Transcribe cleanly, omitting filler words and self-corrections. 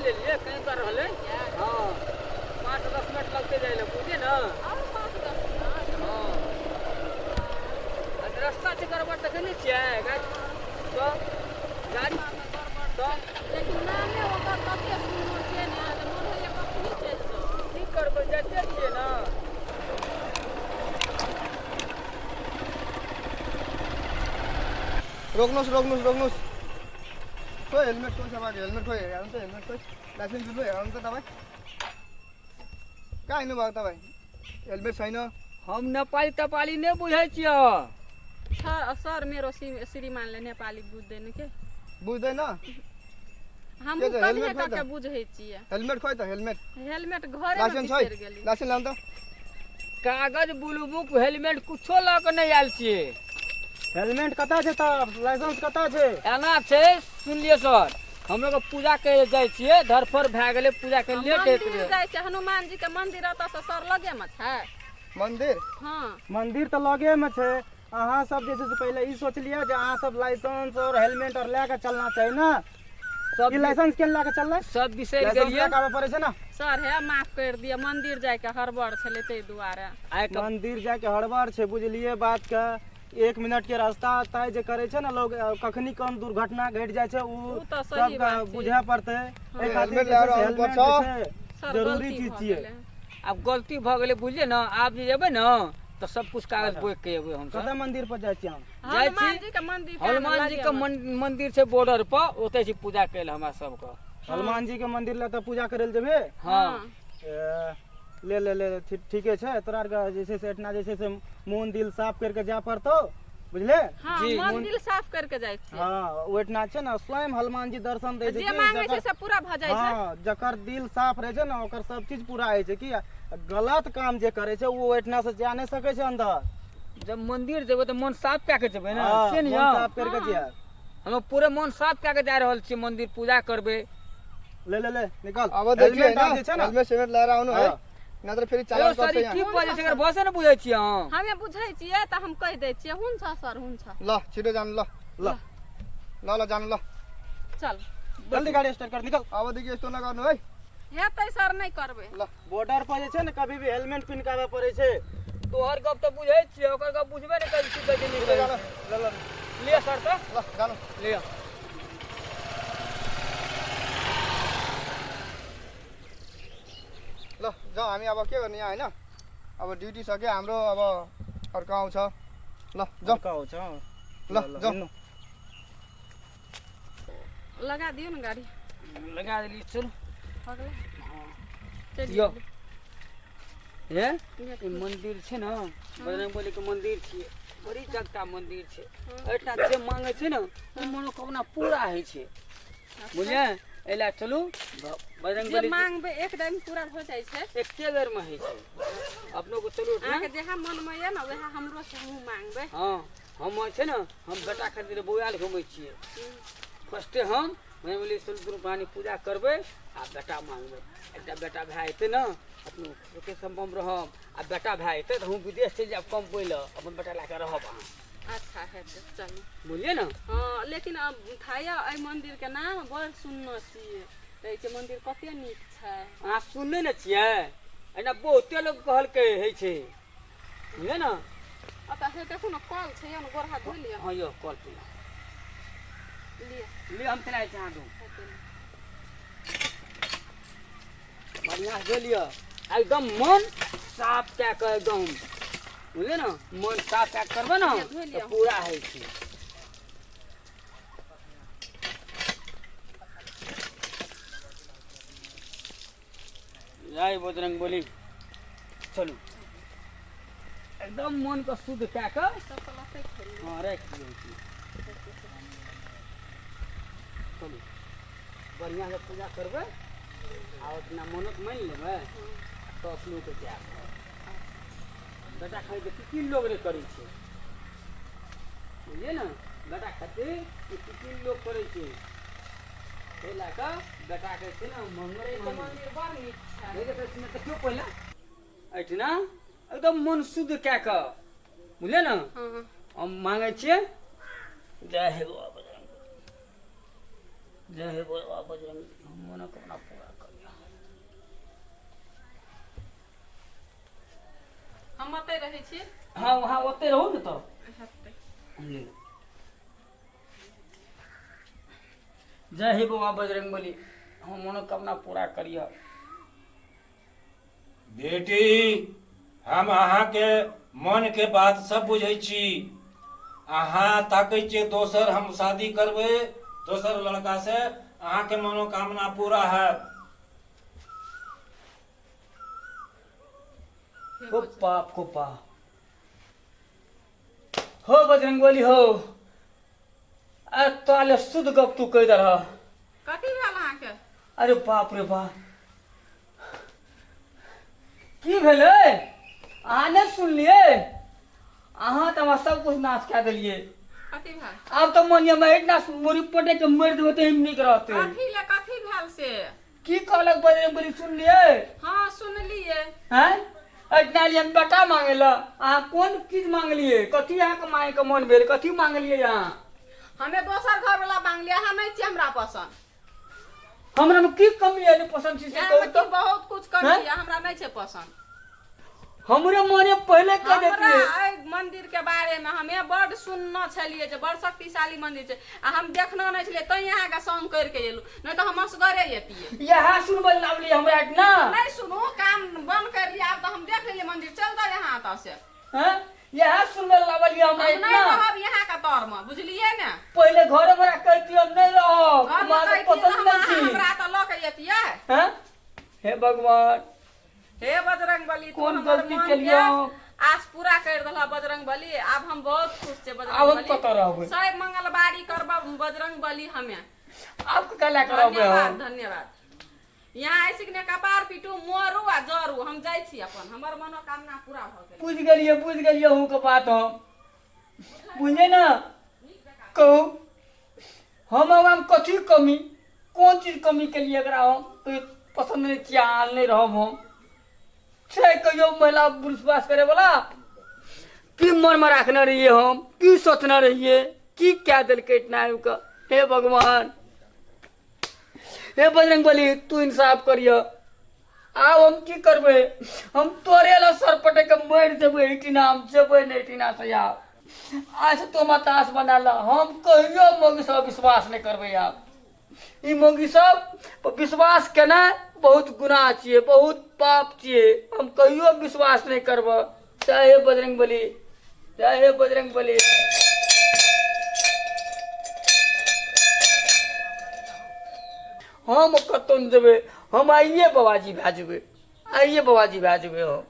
ले लिए कहीं कर रहले हां 5-10 मिनट लगते जाइले बुझे ना और 5-10 मिनट हां रास्ता से गड़बड़ देखले छियै तो गाड़ी तो लेकिन नामे ओकर कते सुन्दर छै ने जे मोन होइए कखनी चलि जाउ की करबै जाते छियै ना रोक्नुहोस् खोइ हेलमेट खोइ तपाईँको हेलमेट खोइ हेर्नु त हेलमेट खोइ लाइसेन्स दिनु हेर्नु त तपाईँ कहाँ हिँड्नुभएको तपाईँ हेलमेट छैन हम नेपाली तपाली नहीं बुझे छियै सर मेरो श्रीमानले नेपाली बुझ्दैन के बुझ्दैन हम के छ, कहिए हेलमेट खोइ त? कके बुझै छियै हेलमेट खोइ त हेलमेट हेलमेट घरे में लाइसेन्स बिसरि है गेली लाइसेन्स ल्याउनु त कागज ब्लू बुक हेलमेट कुछो लऽ के नहीं आयल छियै हेलमेट कता छै तब लाइसेंस कता छै एना छै सुनलिए सर हम लोग पूजा करे जाय छियै धरफर भए गेलै पूजा के लेट मंदिर जाइ छै हनुमान जी के मंदिर अतऽ से सर लगे में छै मन्दिर हाँ मंदिर तो लगे में छै अहाँ सब जे छै से पहले ई सोच लिया जे अहाँ सब लाइसेंस और हेलमेट और लेके चलना चाहिए ना सब ई लाइसेंस के लेके चलना सब बिसरि लाइसेंस गेलियै लेके आबे पड़े छै ना सर हे माफ कर दिया मंदिर जाय के हड़बड़ छलै ताहि दुआरे आइ के मंदिर जाके हड़बड़ छै बुझलिए बात के 1 मिनट के रास्ता तय जे करे छै ना लोग कखनी कम दुर्घटना घट जाय छै उ तऽ सब सही बात छै बुझे पड़ते ए खातिर हेलमेट जे छै लगा से रहल हेलमेट पर्छ। जे छै सर जरूरी गलती चीज भऽ छियै गेलै अब गलती भऽ गेलै बुझलिए ना आब जे जेबै ना तो सब कुछ कागज बोइक के एबै हम कतऽ मंदिर पर जाइ छी हम जाइ छी हनुमान जी के मंदिर के हनुमान जी के मंदिर छै बॉर्डर पर ओतै छी पूजा कैल हमरा सबके हनुमान जी के मंदिर ले तऽ पूजा करे ले जेबे हाँ ले ले ले ठीके छै तोरा आर के जे छै से एतना जे छै से मोन दिल साफ करके जाय पड़तो बुझले हाँ जी, मंदिर साफ करके जाइ छियै हाँ ओइठना छै ना स्वयं हनुमान जी दर्शन दै छै जे मांगे छै से पूरा भऽ जाइ छै हाँ जकर दिल साफ रहे छै ना ओकर सब चीज पूरा होइ छै कि गलत काम जे करे छै वो ओइठना से जा नहीं सके छै अंदर जब मंदिर जेबै तऽ मन साफ कए के जेबै ना हाँ, छै मन ने साफ करके हाँ। जाय हम पूरे मन साफ कए के जा रहल छियै मंदिर पूजा करबै ले ले ले निकल अब देखिए हेलमेट ना आब जे छै ना हेलमेट सेलमेट लगाएर आउनु है हाँ। नत्र फेरि हेलो चालान सर गर्छ की यहाँ बजे छै भाषा नै बुझै छियै अहाँ हमे बुझै छियै तऽ हम कहि दै छियै हुन्छ सर हुन्छ ल छिटो जानु ल ल ल जानु ल चल जल्दी गाड़ी स्टार्ट कर निकल अबदेखि यस्तो नगर्नु है हेतै सर नहीं करबै ल बॉर्डर पर जे छै ने कभी भी हेलमेट पिन के आवे पड़े छै तोहर गप तऽ बुझै छियै ओकर गप बुझबे नै करै छी कहै छिटो जानु छै ल ले सर तऽ ल जानु ले ल जाउँ हामी अब के गर्ने यहाँ होइन अब ड्युटी सक्यो हाम्रो अब अर्को आउँछ ल जाउँ का हो छ ल जाउँ लगा दियो ना गाड़ी लगा देली चल हो गेलै यो चलिए हे ई मंदिर छै ना बजरंगबली के मंदिर छियै बड़ी जगता मंदिर छै एठना जे मांगे छै ना ओ मनोकामना पूरा होइ छै बुझलियै एला चलू जे बजरंगबली मांगबै एक दिन पूरा हो जाइ छै एके बेर में होइ छै अपनो को चलू ना अहाँके जेहा मन में ये ना वएह हमरो से हमहूँ मांगबै हाँ हम छै ना हम बेटा खातिर बौआल घूमै छियै फर्स्टे हम बजरंगबली स्वरूप पानी पूजा करबै आ बेटा मांगबै एकटा बेटा भए जेतै ना अपनो सुखे संभव रहब आ बेटा भए जेतै तऽ हम विदेश चलि जायब कम पहिले अपन बेटा लए कऽ रहब अहाँ अच्छा हेतै चलू बुझलियै ना हाँ लेकिन अब थाया एहि मंदिर के नाम बड़ सुनने छियै कहै छै मंदिर कते नीक छै अहाँ सुनने ने छियै एना बहुते लोग कहलकै होइ छै बुझलियै ना अतः हे देखू ने कल छै या ने गोर हाथ धो लिअ हाँ यो कॉल पे लिअ ले हम चलाए चाह दू हेतै ने। बढ़िया से लिअ एकदम मन साफ कए कऽ एकदम बुझलियै ना मन साफ कए कऽ करबै ना तऽ पूरा होइ छै जय बजरंगबली चलू एकदम मन को शुद्ध कए कऽ सब तो लसै छै हाँ राखि दियौ छी चलू बढ़िआँ से पूजा करबै आ अपना मनोत मानि लेबै तऽ अपनो के जायब बेटा खातिर किन लोग रे करै छै बुझलियै ने बेटा खातिर किन लोग करै छै ताहि लए कऽ बेटा के छै ने मंदिर बड़ नीक छै देखियौ पहिले एहिठिना एकदम मन शुद्ध कए कऽ बुझलियै ने हाँ हम मांगै छियै जय हे बाबा बजरंग जय हे बाबा बजरंग हम मनोकामना पूरा करिया। हम ओतै रहै छी। हाँ वहाँ ओते रहू ने तो ले। जय हे बाबा बजरंगबली, हम मनोकामना पूरा करिया। बेटी, हम अहाँके मन के बात सब बुझै छी। अहाँ ताकै छियै दोसर हम शादी करबै दोसर लड़का से, अहाँके मनोकामना पूरा है। हो पाप को पाप हो बजरंगबली हो। अरे ताले शुद्ध गप तू कह रहा। कथी भेल अहाँके? अरे बाप रे बाप, की भेलै? अहाँ नहीं सुनलिए? अहाँ तो हमारा सब कुछ नाश कह दिलिए। कथी भेल? अब तो मनिया में इतना मुरी पटे के मर देबे तो हम निक रहते। कथी भेल से? की कहलक बजरंगबली सुनलिए? हाँ सुनलिए। हैं? इतना लिए हम बेटा मांगेला। अहाँ कौन चीज मांगलिए? कथी अहाँ के मांगे के मन भेल? कथी मांगलिए अहाँ? हमें दोसर घर वाला मांग लिया, हम नहीं छी हमरा पसंद। हमरा में की कमी है नहीं पसंद चीज से यहाँ कहू में तो? की बहुत कुछ कर हैं? दिया, हमरा नहीं छे पसंद। हमरे मने पहले कह देती हमरा एहि मंदिर के बारे में हमें बड़ सुनना छलिए जे बड़ शक्तिशाली मंदिर छै, आ हम देखना नहीं छलिए, तै यहाँ के संग कर के एलू, नहीं तो हम असगरे एतिए। यहाँ सुनबल लावली हमरा इतना। नहीं सुनू, काम बंद कर लिया, अब तो हम देख लेलिए मंदिर, चल दो यहाँ तो से। हैं? यहाँ सुनबल लावली हमरा हम नहीं इतना। रहब यहाँ का तौर में, बुझलिए ने? पहले घर में कहती हम नहीं रहो। घर में तुम्हारे कहती तो पसंद नहीं थी। हमरा तो लऽ के एतिए। हैं? हे भगवान, हे बजरंग बली, तू कौन हमर गलती मन केलियै के हम? आस पूरा कर दला बजरंग बली। अब हम बहुत खुश छे अब बजरंग हम कतऽ रहबै? बली। सब मंगलवारी करबा बजरंग बली हमें। आपको क्या करब धन्यवाद हम? धन्यवाद। यहाँ ऐसे ने कपार पीटू मोरू आ जरू, हम जाय छी अपन, हमर मनोकामना पूरा भ गेल। बुझ गेलिए हूँ के बात हम। बुझे ना? कहू हम कथी कमी, कौन चीज कमी के लिए एकरा हम तो पसंद नहीं किया नहीं रहब हम। छै कहियो महिला विश्वास करे वाला? की मन में रखना रहिए हम, की सोचना रहिए, की क्या दिल के इतना का? हे भगवान, हे बजरंगबली, तू इंसाफ करिए। आब हम की करबे? हम तोरे ला सर पटे के मर देबे। इटिना हम जेबे नहीं इटिना से आब। आज तो मतास बना ला, हम कहियो मौगी सब विश्वास नहीं करबे आब। ई मौगी सब पर विश्वास केना बहुत गुनाह छिए, बहुत पाप छिए। हम कहियो विश्वास नहीं करब। जय हे बजरंगबली, जय हे बजरंगबली। हम कतौ नहीं जेबे, हम आइए बाबाजी भए जेबे, आइए बाबाजी भए जेबे हम।